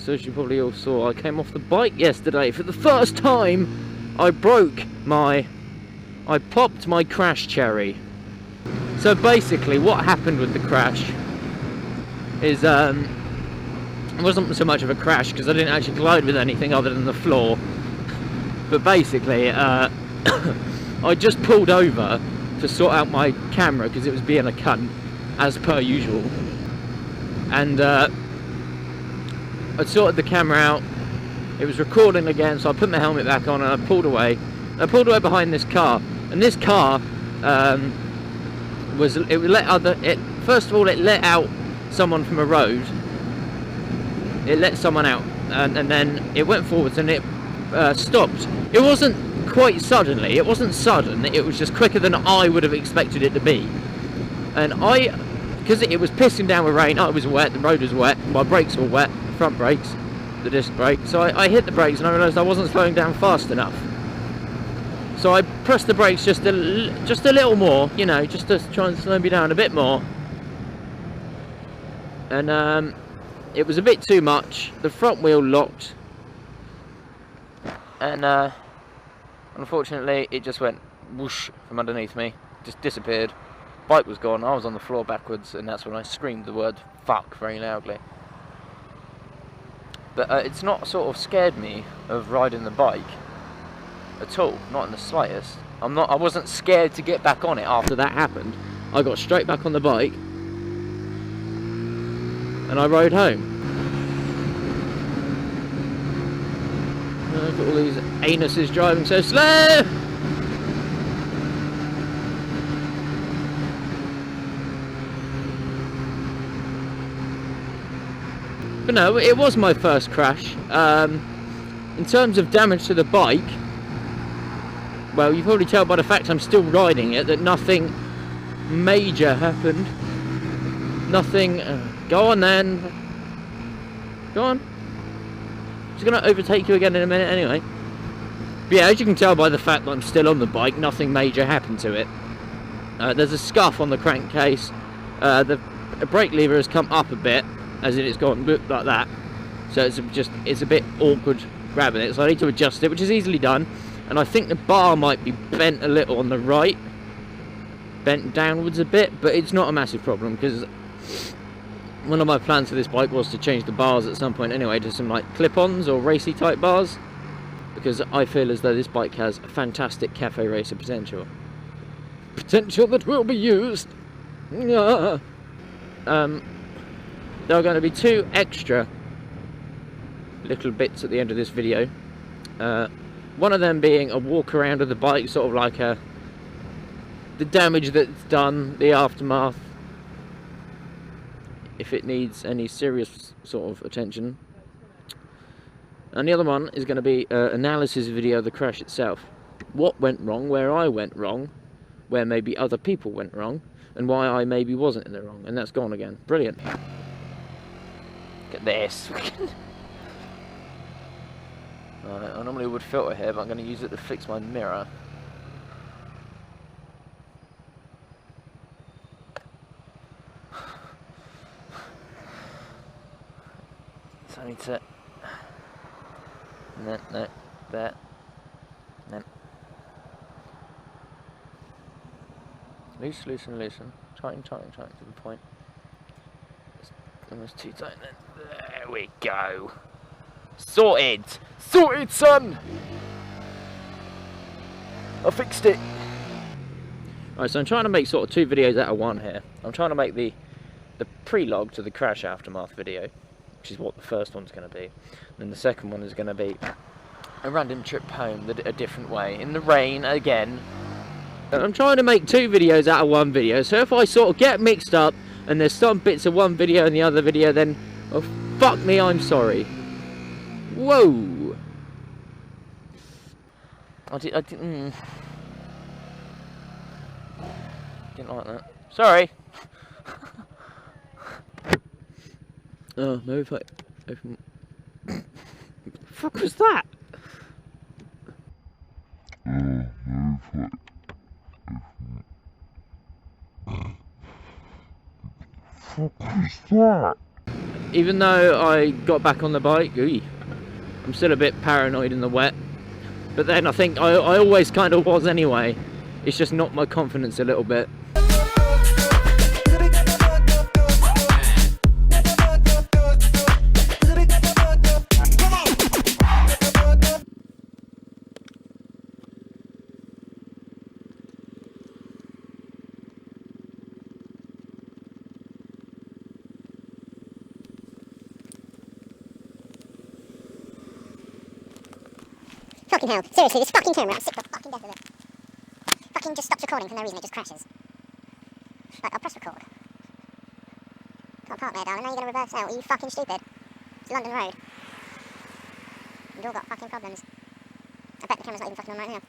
So as you probably all saw, I came off the bike yesterday. For the first time, I popped my crash cherry. So basically what happened with the crash is, it wasn't so much of a crash because I didn't actually collide with anything other than the floor. But basically, I just pulled over to sort out my camera because it was being a cunt, as per usual. And I sorted the camera out. It was recording again, so I put my helmet back on and I pulled away. I pulled away behind this car, and this car first of all, it let out someone from a road. It let someone out, and then it went forwards and it stopped. It wasn't quite suddenly. It wasn't sudden. It was just quicker than I would have expected it to be. And because it was pissing down with rain, I was wet. The road was wet. My brakes were wet. The front brakes, the disc brake. So I hit the brakes and I realised I wasn't slowing down fast enough. So I pressed the brakes just a little more, you know, just to try and slow me down a bit more. And it was a bit too much. The front wheel locked, and unfortunately it just went whoosh from underneath me, just disappeared. Bike was gone. I was on the floor backwards, and that's when I screamed the word fuck very loudly. But it's not sort of scared me of riding the bike at all, not in the slightest. I wasn't scared to get back on it after that happened. I got straight back on the bike and I rode home. Look at all these anuses driving so slow. But no, it was my first crash. In terms of damage to the bike, well, you probably tell by the fact I'm still riding it that nothing major happened. Nothing. Go on then. Go on. Just gonna overtake you again in a minute anyway. But yeah, as you can tell by the fact that I'm still on the bike, nothing major happened to it. There's a scuff on the crankcase. The brake lever has come up a bit, as in it's gone like that. So it's a bit awkward grabbing it. So I need to adjust it, which is easily done. And I think the bar might be bent a little on the right, bent downwards a bit, but it's not a massive problem because one of my plans for this bike was to change the bars at some point anyway to some like clip-ons or racy type bars, because I feel as though this bike has fantastic cafe racer potential that will be used. There are going to be 2 extra little bits at the end of this video. One of them being a walk around of the bike, sort of like the damage that's done, the aftermath, if it needs any serious sort of attention. And the other one is going to be an analysis video of the crash itself. What went wrong, where I went wrong, where maybe other people went wrong, and why I maybe wasn't in the wrong. And that's gone again. Brilliant. Look at this. Right, I normally would filter here, but I'm going to use it to fix my mirror. So I need to... No, there. No. Loose, loosen, loosen. Tighten, tighten, tighten to the point. It's almost too tight then. There we go. Sorted! Sorted, son! I fixed it! Alright, so I'm trying to make sort of 2 videos out of one here. I'm trying to make the pre-log to the crash aftermath video, which is what the first one's going to be. And then the second one is going to be a random trip home a different way, in the rain again. And I'm trying to make 2 videos out of one video, so if I sort of get mixed up and there's some bits of one video and the other video, then, oh fuck me, I'm sorry. Whoa! Didn't like that. Sorry! Oh, maybe if I open... What the fuck was that? even though I got back on the bike, I'm still a bit paranoid in the wet. But then I think I always kind of was anyway. It's just knocked my confidence a little bit. Fucking hell. Seriously, this fucking camera, I'm sick of fucking death of it. Fucking just stops recording for no reason, it just crashes. Right, I'll press record. Can't park there, darling, now you're gonna reverse out. Are you fucking stupid? It's London Road. We've all got fucking problems. I bet the camera's not even fucking on right now.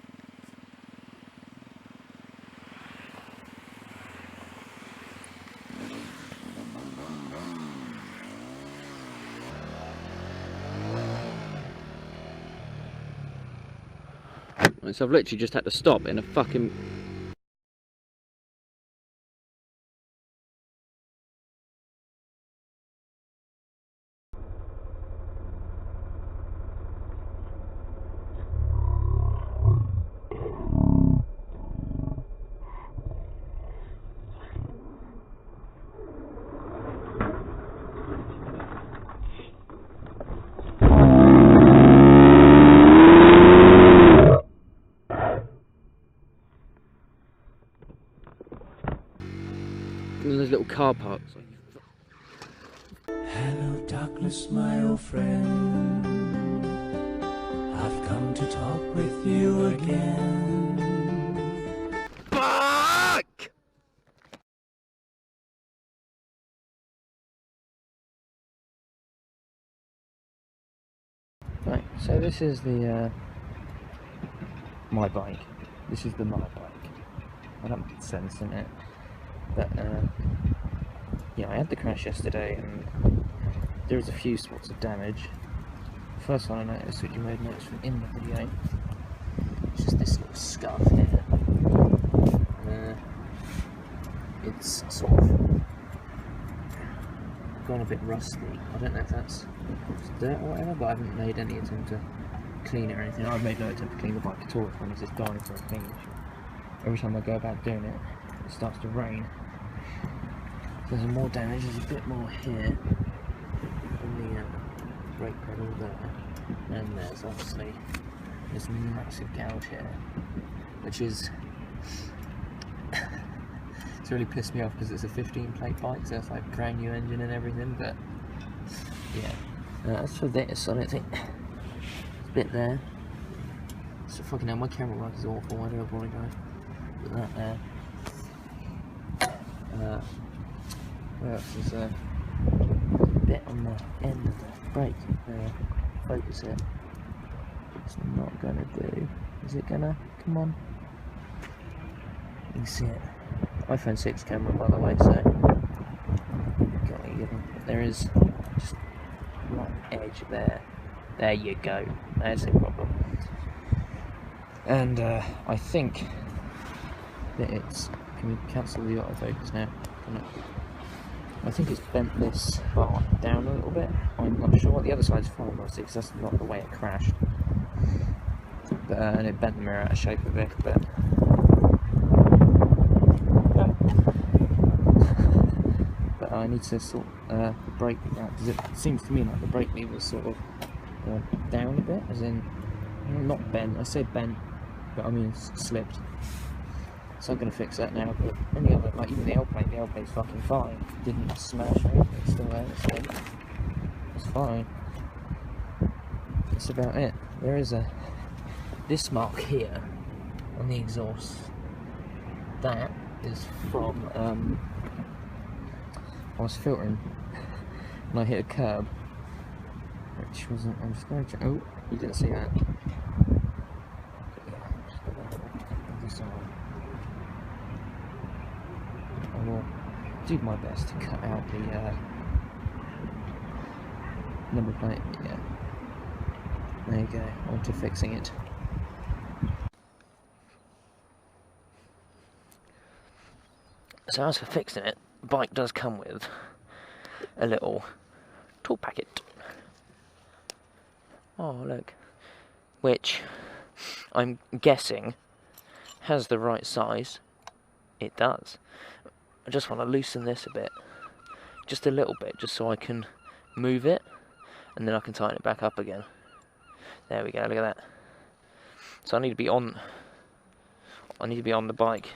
So I've literally just had to stop in a fucking... in those little car parks. Hello, darkness, my old friend. I've come to talk with you again. Fuck! Right, so this is the my bike. This is the my bike. I don't make sense in it, but yeah, I had the crash yesterday, and there was a few spots of damage. The first one I noticed, which you may have noticed from in the video, it's just this little scuff here. It's sort of gone a bit rusty. I don't know if that's dirt or whatever, but I haven't made any attempt to clean it or anything. I've made no attempt to clean the bike at all. It's just gone into a thing. Every time I go about doing it, it starts to rain. There's more damage. There's a bit more here on the brake pedal there, and there's obviously this massive gouge here, which is it's really pissed me off because it's a 15 plate bike, so it's like brand new engine and everything. But yeah, as for this, I don't think there's a bit there. So fucking hell, my camera work is awful. I do apologise. Put that there. What else is there? A bit on the end of the brake. Focus it. It's not gonna do. Is it gonna? Come on. You can see it. iPhone 6 camera, by the way, so there is just one edge there. There you go. That's a problem. And I think that it's... Can we cancel the autofocus now? I think it's bent this bar down a little bit. I'm not sure. The other side's fine, obviously, because that's not the way it crashed. But, and it bent the mirror out of shape a bit, but... But I need to sort the brake out, because it seems to me like the brake lever is sort of down a bit, as in, not bent. I say bent, but I mean slipped. So I'm going to fix that now, but any other, like even the L plate's fucking fine. Didn't smash or anything, it's still there, so it's fine. That's about it. There is this mark here on the exhaust. That is from, I was filtering and I hit a curb, which wasn't, I'm just going to, oh, you didn't see that. I will do my best to cut out the number plate. Yeah, there you go. On to fixing it. So as for fixing it, the bike does come with a little tool packet. Oh, look. Which, I'm guessing, has the right size. It does. I just want to loosen this a bit. Just a little bit, just so I can move it. And then I can tighten it back up again. There we go, look at that. So I need to be on the bike.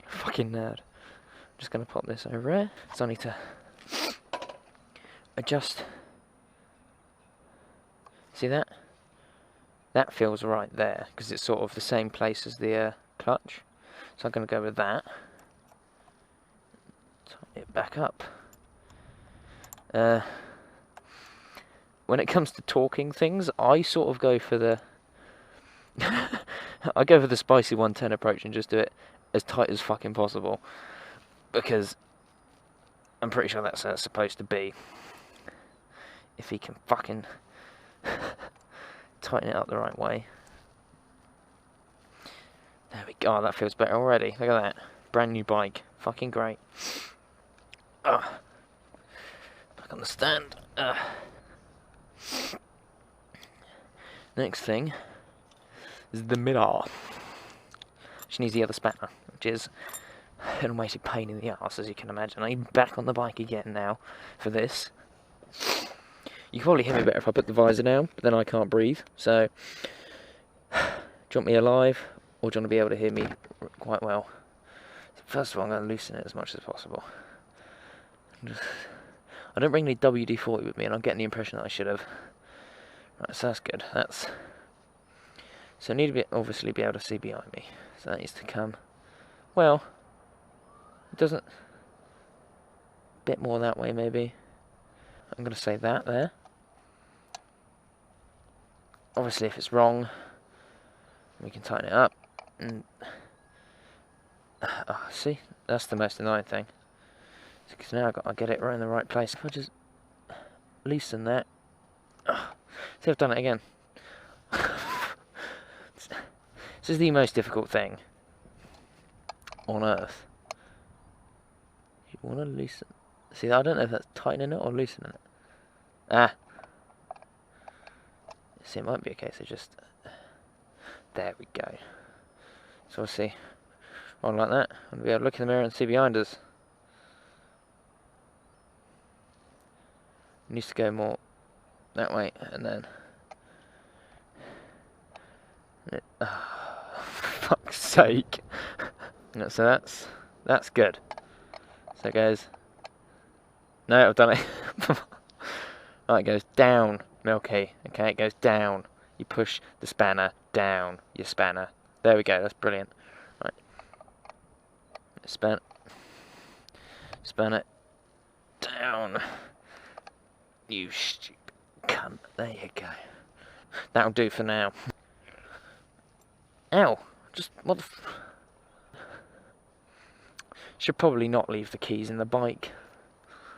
Fucking nerd. Just gonna pop this over here. So I need to adjust. See that? That feels right there, because it's sort of the same place as the clutch. So I'm gonna go with that. Tighten it back up. When it comes to torquing things, I sort of go for the I go for the spicy 110 approach and just do it as tight as fucking possible, because I'm pretty sure that's how it's supposed to be. If he can fucking tighten it up the right way. There we go. Oh, that feels better already. Look at that. Brand new bike. Fucking great. Back on the stand. Next thing is the mirror. She needs the other spanner, which is an almighty pain in the arse, as you can imagine. I'm back on the bike again now for this. You can probably hear me better if I put the visor down, but then I can't breathe. So, do you want me alive, or do you want to be able to hear me quite well? So first of all, I'm going to loosen it as much as possible. I don't bring any WD-40 with me, and I'm getting the impression that I should have. Right, so that's good. So I need to obviously be able to see behind me. So that needs to come. Well, it doesn't. A bit more that way, maybe. I'm going to say that there. Obviously, if it's wrong, we can tighten it up. And see, that's the most annoying thing. Because now I've got to get it right in the right place. If I just loosen that. See, I've done it again. This is the most difficult thing on earth. You want to loosen. See, I don't know if that's tightening it or loosening it. See, it might be a case of just. There we go. So we'll see. On like that. I'm going to be able to look in the mirror and see behind us. It needs to go more that way, and then. Fuck's sake. So that's good. So it goes. No, I've done it. Right, it goes down, Milky. Okay, it goes down. You push the spanner down. Your spanner. There we go. That's brilliant. Right. Span it down. You stupid cunt. There you go. That'll do for now. Ow! Just what the should probably not leave the keys in the bike.